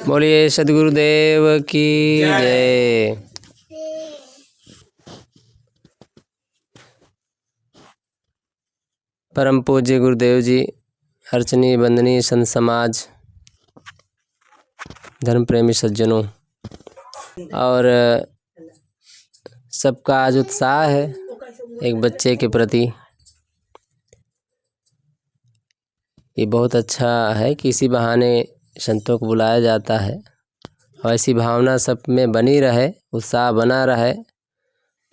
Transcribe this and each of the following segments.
बोलिए सद्गुरुदेव की जय। परम पूज्य गुरुदेव जी, अर्चनीय वंदनीय संत समाज, धर्म प्रेमी सज्जनों और सबका आज उत्साह है एक बच्चे के प्रति। ये बहुत अच्छा है कि इसी बहाने संतों को बुलाया जाता है और ऐसी भावना सब में बनी रहे, उत्साह बना रहे,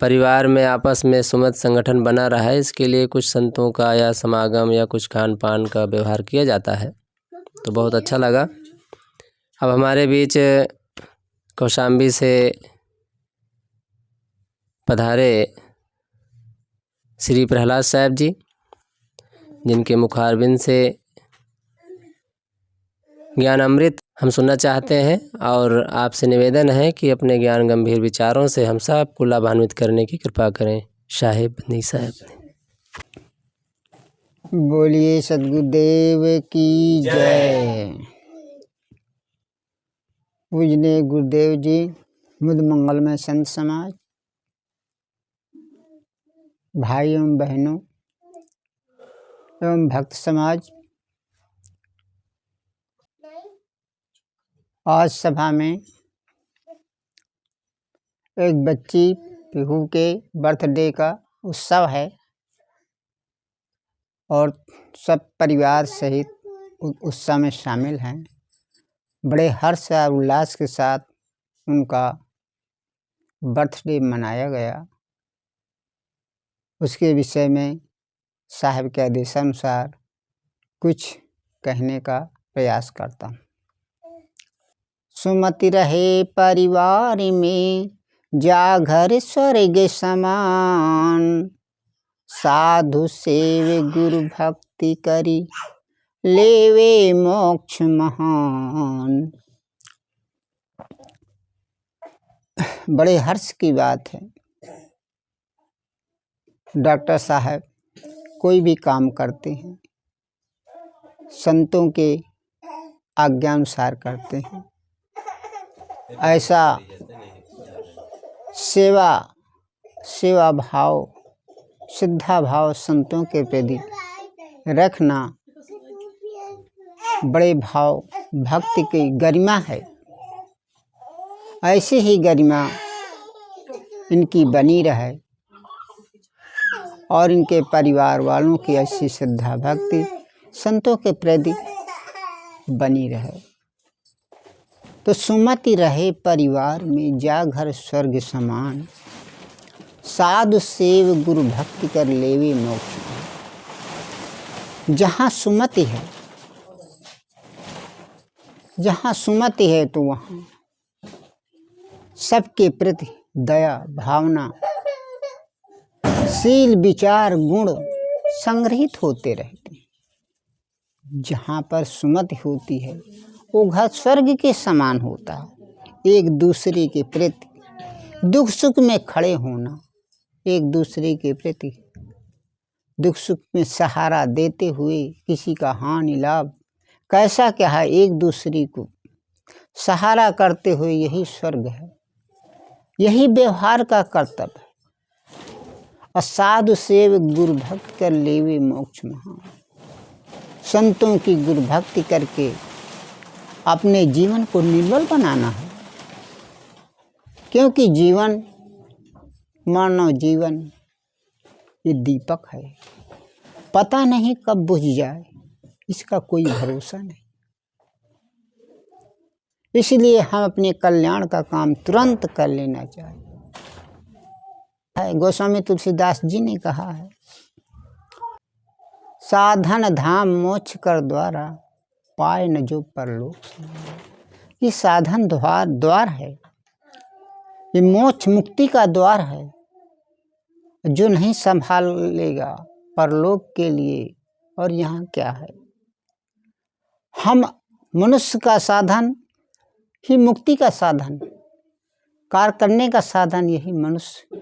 परिवार में आपस में सुमत संगठन बना रहा है। इसके लिए कुछ संतों का या समागम या कुछ खान पान का व्यवहार किया जाता है, तो बहुत अच्छा लगा। अब हमारे बीच कौशाम्बी से पधारे श्री प्रहलाद साहब जी, जिनके मुखारबिंद से ज्ञान अमृत हम सुनना चाहते हैं और आपसे निवेदन है कि अपने ज्ञान गंभीर विचारों से हम सबको लाभान्वित करने की कृपा करें। साहेब नहीं साहब। बोलिए सद्गुरुदेव की जय। पूजनीय गुरुदेव जी, मुद मंगलमय संत समाज, भाई एवं बहनों एवं भक्त समाज, आज सभा में एक बच्ची पीहू के बर्थडे का उत्सव है और सब परिवार सहित उत्सव में शामिल हैं। बड़े हर्ष और उल्लास के साथ उनका बर्थडे मनाया गया। उसके विषय में साहब के आदेशानुसार कुछ कहने का प्रयास करता हूँ। सुमति रहे परिवार में, जा घर स्वर्ग समान। साधु सेवे गुरु भक्ति करी, लेवे मोक्ष महान। बड़े हर्ष की बात है। डॉक्टर साहब कोई भी काम करते हैं संतों के आज्ञानुसार करते हैं। ऐसा सेवा भाव, श्रद्धा भाव संतों के प्रति रखना बड़े भाव भक्ति की गरिमा है। ऐसी ही गरिमा इनकी बनी रहे और इनके परिवार वालों की ऐसी श्रद्धा भक्ति संतों के प्रति बनी रहे। तो सुमति रहे परिवार में, जा घर स्वर्ग समान। साधु सेव गुरु भक्ति कर, लेवे मोक्ष। जहाँ सुमति है, जहाँ सुमति है तो वहाँ सबके प्रति दया भावना, शील विचार गुण संग्रहित होते रहते हैं। जहाँ पर सुमति होती है वो घर स्वर्ग के समान होता है। एक दूसरे के प्रति दुख सुख में खड़े होना, एक दूसरे के प्रति दुख सुख में सहारा देते हुए किसी का हानि लाभ कैसा क्या है, एक दूसरे को सहारा करते हुए, यही स्वर्ग है, यही व्यवहार का कर्तव्य है। असाधु सेव गुरु भक्ति कर, लेवे मोक्ष महान। संतों की गुरु भक्ति करके अपने जीवन को निर्मल बनाना है, क्योंकि जीवन, मानव जीवन ये दीपक है, पता नहीं कब बुझ जाए, इसका कोई भरोसा नहीं। इसलिए हम अपने कल्याण का काम तुरंत कर लेना चाहिए। गोस्वामी तुलसीदास जी ने कहा है, साधन धाम मोक्ष कर द्वारा, पाए न जो परलोक। ये साधन द्वार है, ये मोक्ष मुक्ति का द्वार है। जो नहीं संभाल लेगा परलोक के लिए, और यहाँ क्या है, हम मनुष्य का साधन ही मुक्ति का साधन, कार्य करने का साधन यही मनुष्य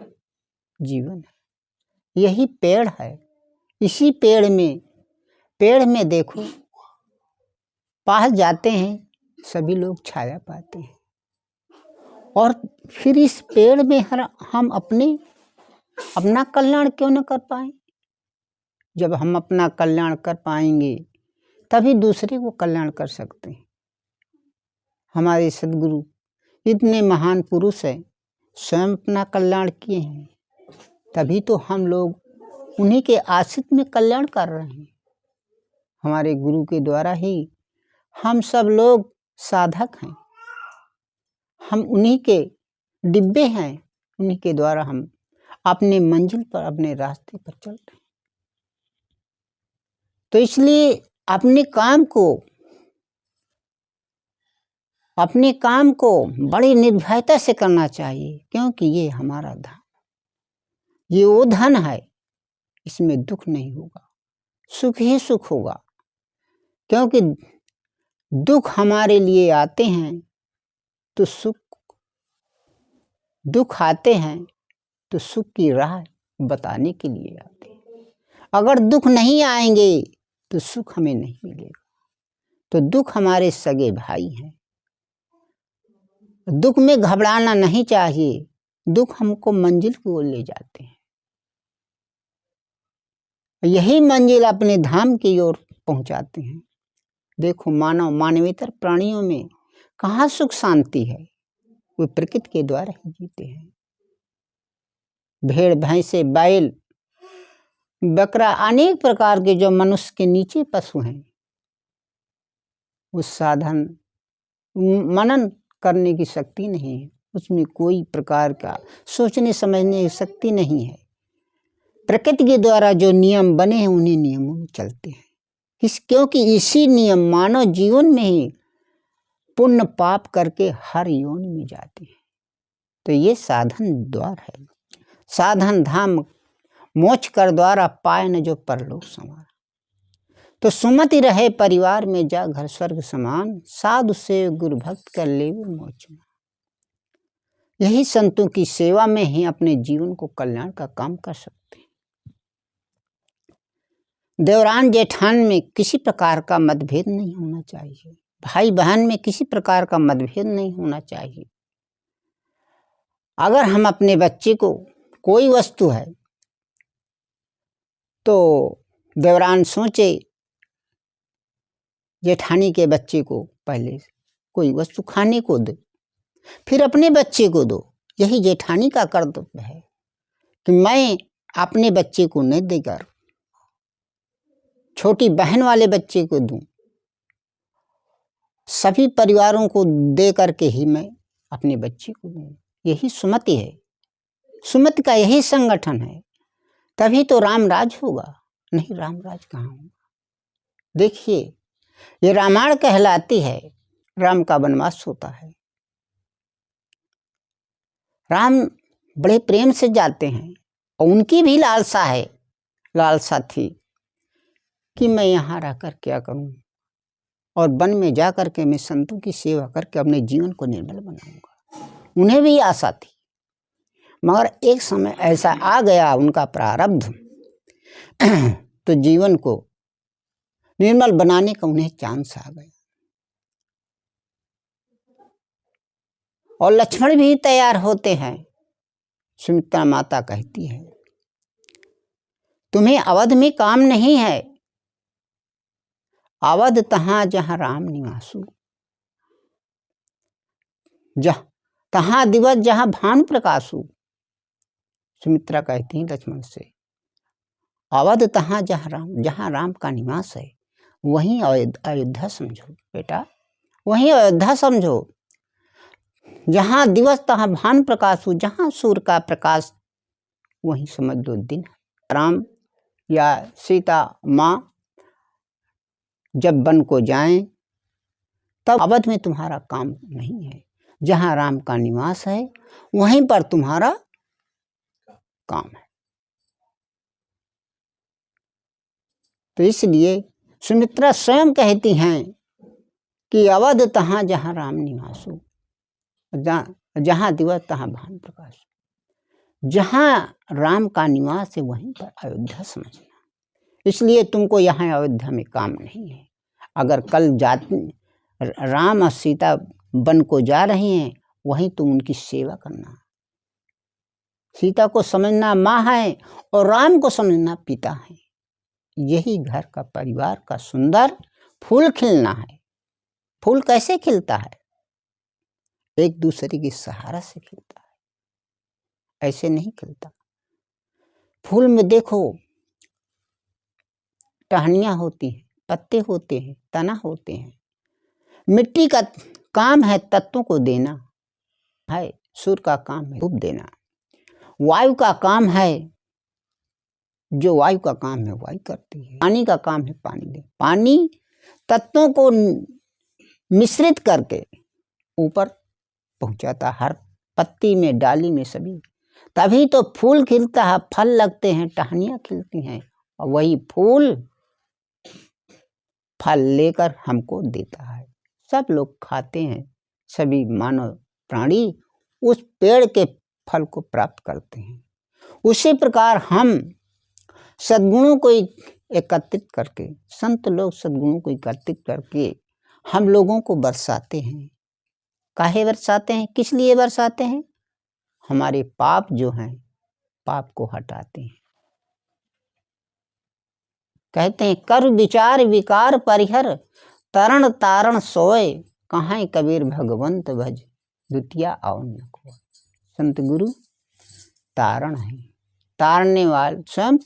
जीवन है, यही पेड़ है। इसी पेड़ में देखो, पास जाते हैं सभी लोग छाया पाते हैं। और फिर इस पेड़ में हम अपना कल्याण क्यों न कर पाए? जब हम अपना कल्याण कर पाएंगे तभी दूसरे को कल्याण कर सकते हैं। हमारे सद्गुरु इतने महान पुरुष हैं, स्वयं अपना कल्याण किए हैं, तभी तो हम लोग उन्हीं के आश्रित में कल्याण कर रहे हैं। हमारे गुरु के द्वारा ही हम सब लोग साधक हैं, हम उन्हीं के डिब्बे हैं, उन्हीं के द्वारा हम अपने मंजिल पर, अपने रास्ते पर चल रहे हैं। तो इसलिए अपने काम को बड़ी निर्भयता से करना चाहिए, क्योंकि ये हमारा धन, ये वो धन है, इसमें दुख नहीं होगा, सुख ही सुख होगा। क्योंकि दुख हमारे लिए आते हैं तो दुख आते हैं तो सुख की राह बताने के लिए आते हैं। अगर दुख नहीं आएंगे तो सुख हमें नहीं मिलेगा। तो दुख हमारे सगे भाई हैं, दुख में घबराना नहीं चाहिए। दुख हमको मंजिल की ओर ले जाते हैं, यही मंजिल अपने धाम की ओर पहुंचाते हैं। देखो, मानवेतर प्राणियों में कहाँ सुख शांति है? वो प्रकृति के द्वारा ही जीते हैं। भेड़, भैंसे, बैल, बकरा, अनेक प्रकार के जो मनुष्य के नीचे पशु हैं, उस साधन मनन करने की शक्ति नहीं है, उसमें कोई प्रकार का सोचने समझने की शक्ति नहीं है। प्रकृति के द्वारा जो नियम बने हैं उन्हीं नियमों में चलते हैं। क्योंकि इसी नियम मानव जीवन में ही पुण्य पाप करके हर योनि में जाते हैं। तो ये साधन द्वार है, साधन धाम मोक्ष कर द्वारा पाए न जो परलोक समारा। तो सुमति रहे परिवार में जा घर स्वर्ग समान, साधु से गुरु भक्त कर ले मोक्ष। यही संतों की सेवा में ही अपने जीवन को कल्याण का काम कर सकते हैं। देवरान जेठान में किसी प्रकार का मतभेद नहीं होना चाहिए, भाई बहन में किसी प्रकार का मतभेद नहीं होना चाहिए। अगर हम अपने बच्चे को, कोई वस्तु है तो देवरान सोचे जेठानी के बच्चे को पहले कोई वस्तु खाने को दे, फिर अपने बच्चे को दो। यही जेठानी का कर्तव्य है कि मैं अपने बच्चे को नहीं देकर छोटी बहन वाले बच्चे को दूं, सभी परिवारों को दे करके ही मैं अपने बच्चे को दूं। यही सुमति है, सुमति का यही संगठन है, तभी तो रामराज होगा, नहीं रामराज कहाँ होगा। देखिए, ये रामायण कहलाती है, राम का वनवास होता है। राम बड़े प्रेम से जाते हैं और उनकी भी लालसा थी कि मैं यहाँ रहकर क्या करूँ, और वन में जा कर के मैं संतों की सेवा करके अपने जीवन को निर्मल बनाऊंगा। उन्हें भी आशा थी, मगर एक समय ऐसा आ गया उनका प्रारब्ध तो जीवन को निर्मल बनाने का उन्हें चांस आ गया। और लक्ष्मण भी तैयार होते हैं। सुमित्रा माता कहती है, तुम्हें अवध में काम नहीं है, अवध तहाँ जहाँ राम निवासु, तहाँ दिवस जहाँ भानु प्रकाशु। सुमित्रा कहती है लक्ष्मण से, अवध तहाँ जहाँ राम का निवास है, वहीं अयोध्या समझो बेटा, वहीं अयोध्या समझो। जहाँ दिवस तहाँ भानु प्रकाशु, जहाँ सूर्य का प्रकाश, वहीं समझ लो दिन। राम या सीता माँ जब वन को जाएं तब अवध में तुम्हारा काम नहीं है, जहाँ राम का निवास है वहीं पर तुम्हारा काम है। तो इसलिए सुमित्रा स्वयं कहती हैं कि अवध तहाँ जहाँ राम निवासु, जहाँ दिवस तहाँ भानु प्रकाश। जहाँ राम का निवास है वहीं पर अयोध्या समझना। इसलिए तुमको यहाँ अयोध्या में काम नहीं है। अगर कल राम और सीता वन को जा रही हैं, वहीं तुम उनकी सेवा करना। सीता को समझना माँ है और राम को समझना पिता है। यही घर का परिवार का सुंदर फूल खिलना है। फूल कैसे खिलता है? एक दूसरे के सहारा से खिलता है, ऐसे नहीं खिलता। फूल में देखो टहनियाँ होती हैं, पत्ते होते हैं, तना होते हैं। मिट्टी का काम है तत्वों को देना है, सूर्य का काम है धूप देना, वायु का काम है, जो वायु का काम है वायु करती है, पानी का काम है पानी दे। पानी तत्वों को मिश्रित करके ऊपर पहुंचाता, हर पत्ती में, डाली में, सभी। तभी तो फूल खिलता है, फल लगते हैं, टहनियाँ खिलती हैं, और वही फूल फल लेकर हमको देता है। सब लोग खाते हैं, सभी मानव प्राणी उस पेड़ के फल को प्राप्त करते हैं। उसी प्रकार हम सद्गुणों को एकत्रित करके, संत लोग सद्गुणों को एकत्रित करके हम लोगों को बरसाते हैं। काहे बरसाते हैं? किस लिए बरसाते हैं? हमारे पाप जो हैं, पाप को हटाते हैं। कहते हैं कर विचार विकार परिहर, तरण तारण सोए, कहाँ कबीर भगवंत भज, द्वितीया और न कोय। संत गुरु तारण है, तारने वाले स्वयं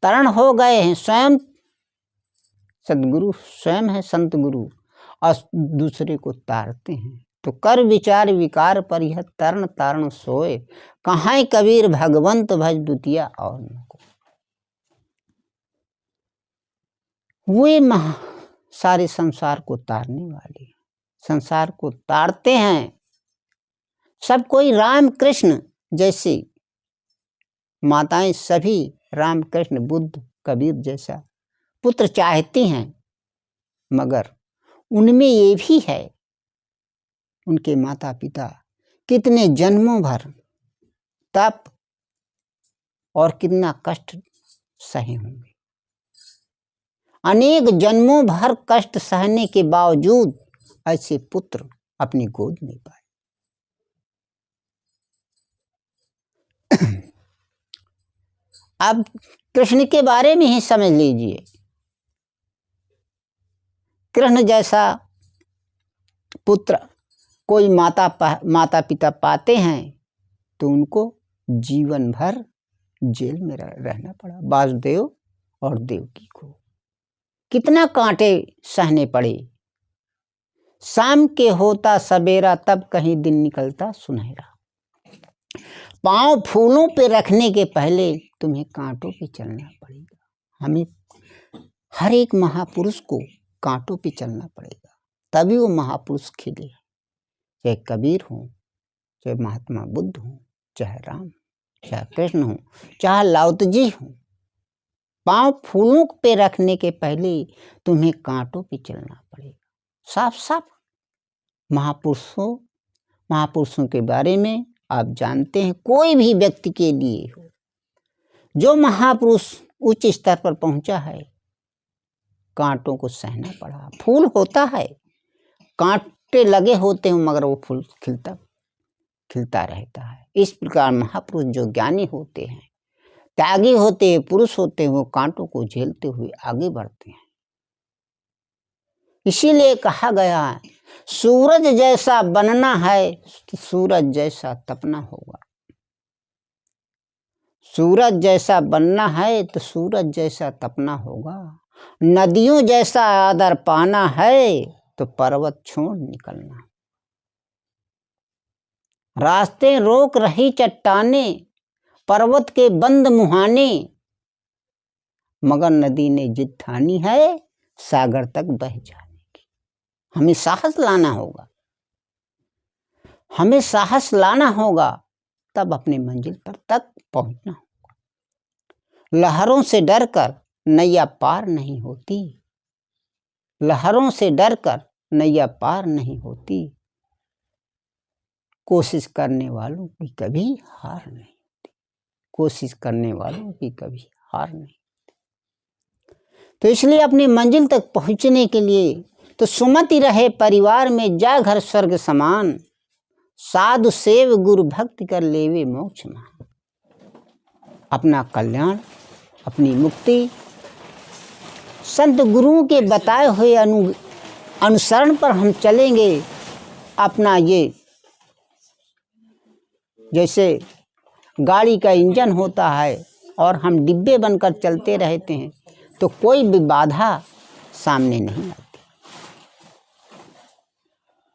तरण हो गए हैं, स्वयं सदगुरु स्वयं है संत गुरु, और दूसरे को तारते हैं। तो कर विचार विकार परिहर, तरण तारण सोए, कहाँ कबीर भगवंत भज, द्वितीया और न कोय। वे सारे संसार को तारने वाले, संसार को तारते हैं। सब कोई राम कृष्ण जैसे माताएं सभी राम कृष्ण बुद्ध कबीर जैसा पुत्र चाहती हैं, मगर उनमें ये भी है, उनके माता पिता कितने जन्मों भर तप और कितना कष्ट सहे होंगे। अनेक जन्मों भर कष्ट सहने के बावजूद ऐसे पुत्र अपनी गोद में पाए। अब कृष्ण के बारे में ही समझ लीजिए। कृष्ण जैसा पुत्र कोई माता पिता पाते हैं तो उनको जीवन भर जेल में रहना पड़ा। वासुदेव और देवकी को कितना कांटे सहने पड़े। शाम के होता सवेरा, तब कहीं दिन निकलता सुनहरा। पांव फूलों पे रखने के पहले तुम्हें कांटों पे चलना पड़ेगा। हमें हर एक महापुरुष को कांटों पे चलना पड़ेगा, तभी वो महापुरुष खिले। चाहे कबीर हो, चाहे महात्मा बुद्ध हो, चाहे राम, चाहे कृष्ण हो, चाहे लाउत जी हो, पांव फूलों पे रखने के पहले तुम्हें कांटों पे चलना पड़ेगा। साफ साफ महापुरुषों के बारे में आप जानते हैं। कोई भी व्यक्ति के लिए हो, जो महापुरुष उच्च स्तर पर पहुंचा है, कांटों को सहना पड़ा। फूल होता है, कांटे लगे होते हैं, मगर वो फूल खिलता रहता है। इस प्रकार महापुरुष जो ज्ञानी होते हैं, त्यागी होते हैं, पुरुष होते हैं, वो कांटों को झेलते हुए आगे बढ़ते हैं। इसीलिए कहा गया है, सूरज जैसा बनना है तो सूरज जैसा तपना होगा। सूरज जैसा बनना है तो सूरज जैसा तपना होगा। नदियों जैसा आदर पाना है तो पर्वत छोड़ निकलना। रास्ते रोक रही चट्टाने, पर्वत के बंद मुहाने, मगर नदी ने जिद ठानी है सागर तक बह जाने की। हमें साहस लाना होगा, हमें साहस लाना होगा, तब अपनी मंजिल पर तक पहुंचना होगा। लहरों से डरकर नैया पार नहीं होती, लहरों से डरकर नैया पार नहीं होती। कोशिश करने वालों की कभी हार नहीं होती, कोशिश करने वालों की कभी हार नहीं होती। तो इसलिए अपनी मंजिल तक पहुंचने के लिए तो सुमति रहे परिवार में, जा घर स्वर्ग समान, साधु सेव गुरु भक्ति कर लेवे मोक्ष मान। अपना कल्याण, अपनी मुक्ति संत गुरुओं के बताए हुए अनुसरण पर हम चलेंगे। अपना ये जैसे गाड़ी का इंजन होता है और हम डिब्बे बनकर चलते रहते हैं तो कोई भी बाधा सामने नहीं आती,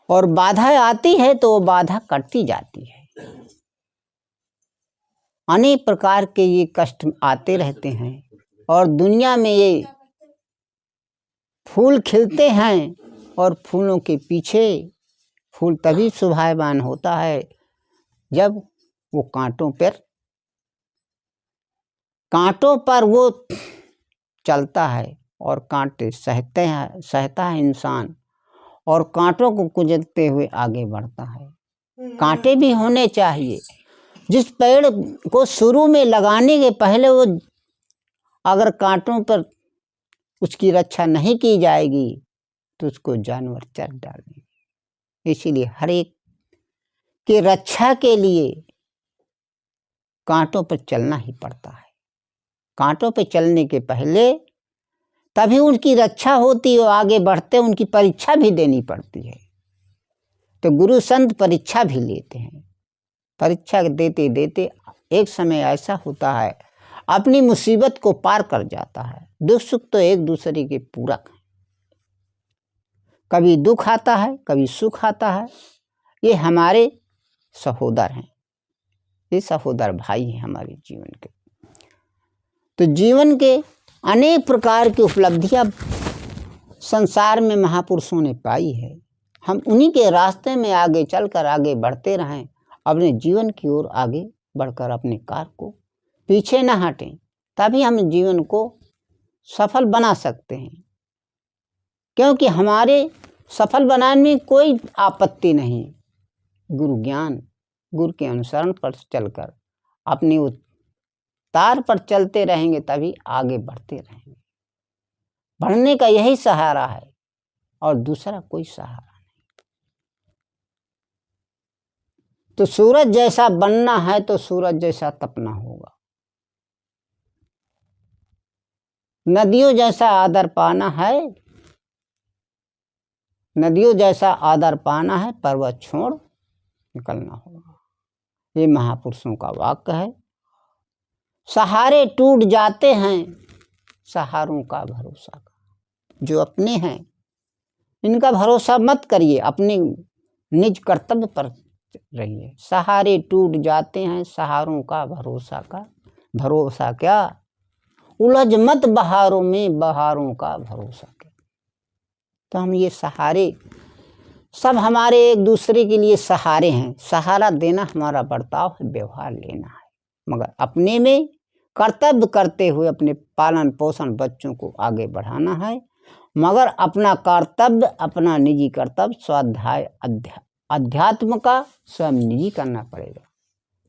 और बाधा आती है तो वो बाधा कटती जाती है। अनेक प्रकार के ये कष्ट आते रहते हैं, और दुनिया में ये फूल खिलते हैं, और फूलों के पीछे फूल तभी शोभायमान होता है जब वो कांटों पर वो चलता है, और कांटे सहता है इंसान, और कांटों को कुचलते हुए आगे बढ़ता है। कांटे भी होने चाहिए। जिस पेड़ को शुरू में लगाने के पहले वो अगर कांटों पर उसकी रक्षा नहीं की जाएगी तो उसको जानवर चर डालेंगे। इसीलिए हर एक की रक्षा के लिए कांटों पर चलना ही पड़ता है। कांटों पर चलने के पहले तभी उनकी रक्षा होती है, आगे बढ़ते उनकी परीक्षा भी देनी पड़ती है। तो गुरु संत परीक्षा भी लेते हैं। परीक्षा देते देते एक समय ऐसा होता है अपनी मुसीबत को पार कर जाता है। दुख सुख तो एक दूसरे के पूरक हैं। कभी दुख आता है, कभी सुख आता है। ये हमारे सहोदर हैं, ये सहोदर भाई हैं हमारे जीवन के। तो जीवन के अनेक प्रकार की उपलब्धियां संसार में महापुरुषों ने पाई है। हम उन्हीं के रास्ते में आगे चलकर आगे बढ़ते रहें, अपने जीवन की ओर आगे बढ़कर अपने कार्य को पीछे न हटें, तभी हम जीवन को सफल बना सकते हैं। क्योंकि हमारे सफल बनाने में कोई आपत्ति नहीं। गुरु ज्ञान, गुरु के अनुसरण पर चलकर अपनी तार पर चलते रहेंगे, तभी आगे बढ़ते रहेंगे। बढ़ने का यही सहारा है और दूसरा कोई सहारा नहीं। तो सूरज जैसा बनना है तो सूरज जैसा तपना होगा। नदियों जैसा आदर पाना है, नदियों जैसा आदर पाना है, पर्वत छोड़ निकलना होगा। ये महापुरुषों का वाक्य है। सहारे टूट जाते हैं, सहारों का भरोसा कर। जो अपने हैं इनका भरोसा मत करिए, अपने निज कर्तव्य पर रहिए। सहारे टूट जाते हैं, सहारों का भरोसा का भरोसा क्या, उलझ मत बहारों में, बहारों का भरोसा क्या। तो हम ये सहारे सब हमारे एक दूसरे के लिए सहारे हैं। सहारा देना हमारा बर्ताव है, व्यवहार लेना है, मगर अपने में कर्तव्य करते हुए अपने पालन पोषण बच्चों को आगे बढ़ाना है। मगर अपना कर्तव्य, अपना निजी कर्तव्य स्वाध्याय अध्यात्म का स्वयं निजी करना पड़ेगा,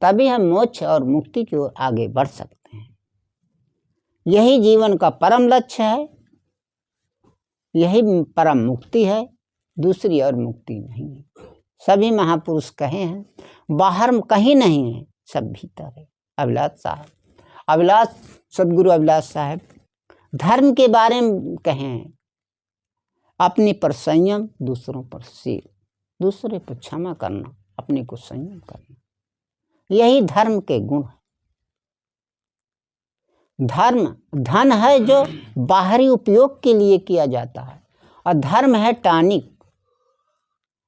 तभी हम मोक्ष और मुक्ति की ओर आगे बढ़ सकते हैं। यही जीवन का परम लक्ष्य है, यही परम मुक्ति है, दूसरी और मुक्ति नहीं है। सभी महापुरुष कहे हैं, बाहर कहीं नहीं है, सब भीतर है। अभिलाष सदगुरु अभिलाष साहब धर्म के बारे में कहे हैं, अपने पर संयम, दूसरों पर शील, दूसरे पर क्षमा करना, अपने को संयम करना, यही धर्म के गुण है। धर्म धन है जो बाहरी उपयोग के लिए किया जाता है, और धर्म है टॉनिक,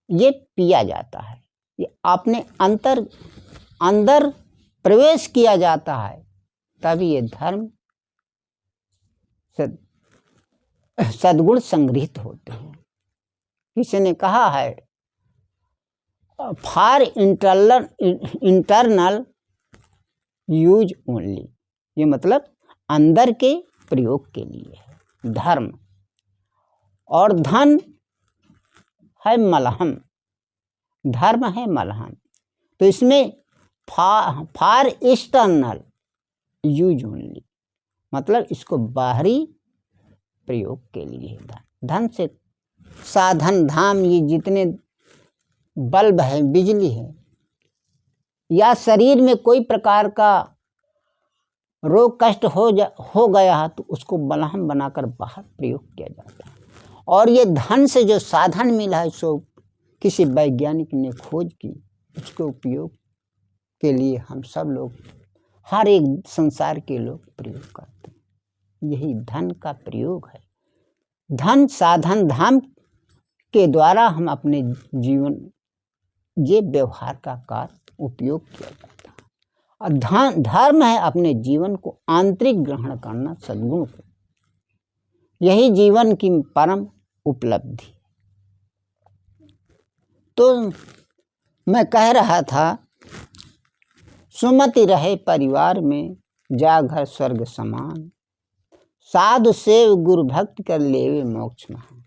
ये पिया जाता है, ये अपने अंदर प्रवेश किया जाता है, तभी ये धर्म सद्गुण संग्रहित होते हैं। किसी ने कहा है, फॉर इंटरनल यूज ओनली, ये मतलब अंदर के प्रयोग के लिए है धर्म। और धन है मलहम, धर्म है मलहम। तो इसमें फॉर एक्सटर्नल यूज ओनली, मतलब इसको बाहरी प्रयोग के लिए धन से साधन धाम, ये जितने बल्ब है, बिजली है, या शरीर में कोई प्रकार का रोग कष्ट हो गया है तो उसको बलहम बनाकर बाहर प्रयोग किया जाता है। और ये धन से जो साधन मिला है सो किसी वैज्ञानिक ने खोज की, उसके उपयोग के लिए हम सब लोग, हर एक संसार के लोग प्रयोग करते हैं। यही धन का प्रयोग है। धन साधन धाम के द्वारा हम अपने जीवन ये व्यवहार का कार्य उपयोग किया जाता है। और धर्म है अपने जीवन को आंतरिक ग्रहण करना, सद्गुण को। यही जीवन की परम उपलब्धि। तो मैं कह रहा था, सुमति रहे परिवार में, जा घर स्वर्ग समान, साधु सेव गुरु भक्त कर लेवे मोक्ष महान।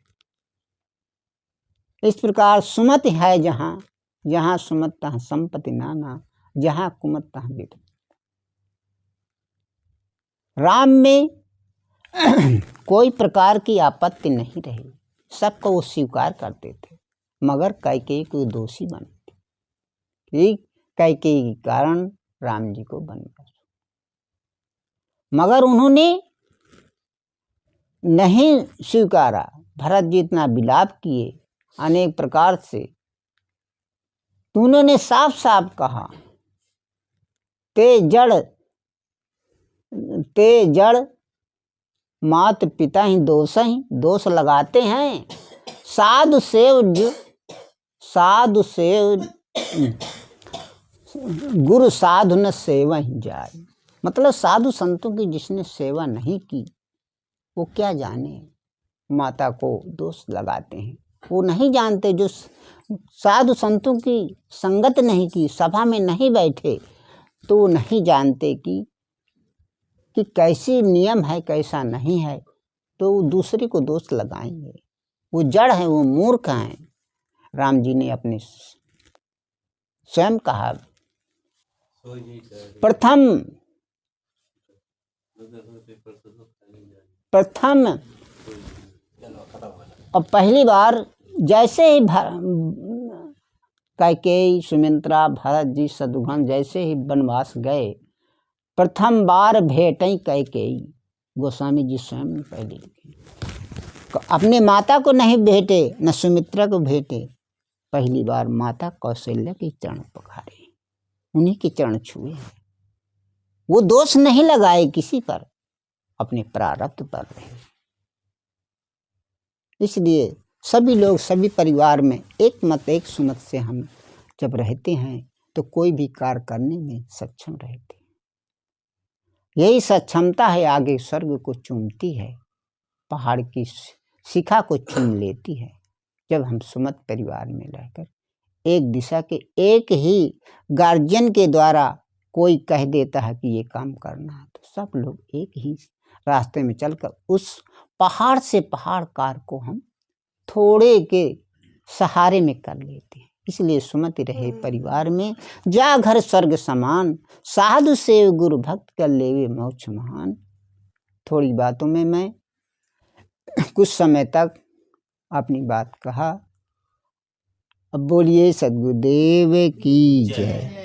इस प्रकार सुमति है जहाँ, जहाँ सुमत तहाँ संपत्ति नाना, जहाँ कुमत तहाँ विद। राम में कोई प्रकार की आपत्ति नहीं रही, सबको वो स्वीकार करते थे, मगर कैकेयी को दोषी बनते कि कैकेयी के कारण राम जी को वनवास। मगर उन्होंने नहीं स्वीकारा। भरत जी इतना विलाप किए अनेक प्रकार से, तो उन्होंने साफ साफ कहा, ते जड़ मात पिता ही दोष लगाते हैं, साधु सेव गुरु साधु न सेवा ही जाए। मतलब साधु संतों की जिसने सेवा नहीं की वो क्या जाने, माता को दोष लगाते हैं। वो नहीं जानते, जो साधु संतों की संगत नहीं की, सभा में नहीं बैठे, तो वो नहीं जानते कि कैसी नियम है कैसा नहीं है, तो वो दूसरे को दोष लगाएंगे। वो जड़ है, वो मूर्ख हैं। राम जी ने अपने स्वयं कहा, प्रथम और पहली बार जैसे ही कैकेयी, सुमित्रा, भरत जी, शत्रुघ्न जैसे ही वनवास गए, प्रथम बार भेटें कैकेयी। गोस्वामी जी स्वयं ने पहले अपने माता को नहीं भेटे, न सुमित्रा को भेटे, पहली बार माता कौशल्या के चरण पखारे, उन्हीं के चरण छुए। वो दोष नहीं लगाए किसी पर, अपने प्रारब्ध पर रहे। इसलिए सभी लोग, सभी परिवार में एक मत एक सुमत से हम जब रहते हैं तो कोई भी कार्य करने में सक्षम रहते हैं। यही सक्षमता है आगे स्वर्ग को चूमती है, पहाड़ की शिखा को चूम लेती है। जब हम सुमत परिवार में रहकर एक दिशा के एक ही गार्जियन के द्वारा कोई कह देता है कि ये काम करना है, तो सब लोग एक ही रास्ते में चलकर उस पहाड़ से पहाड़ कार्य को हम थोड़े के सहारे में कर लेते हैं। इसलिए सुमति रहे परिवार में, जा घर स्वर्ग समान, साधु सेव गुरु भक्त कर लेवे मोक्ष महान। थोड़ी बातों में मैं कुछ समय तक अपनी बात कहा। अब बोलिए सद्गुरुदेव की जय।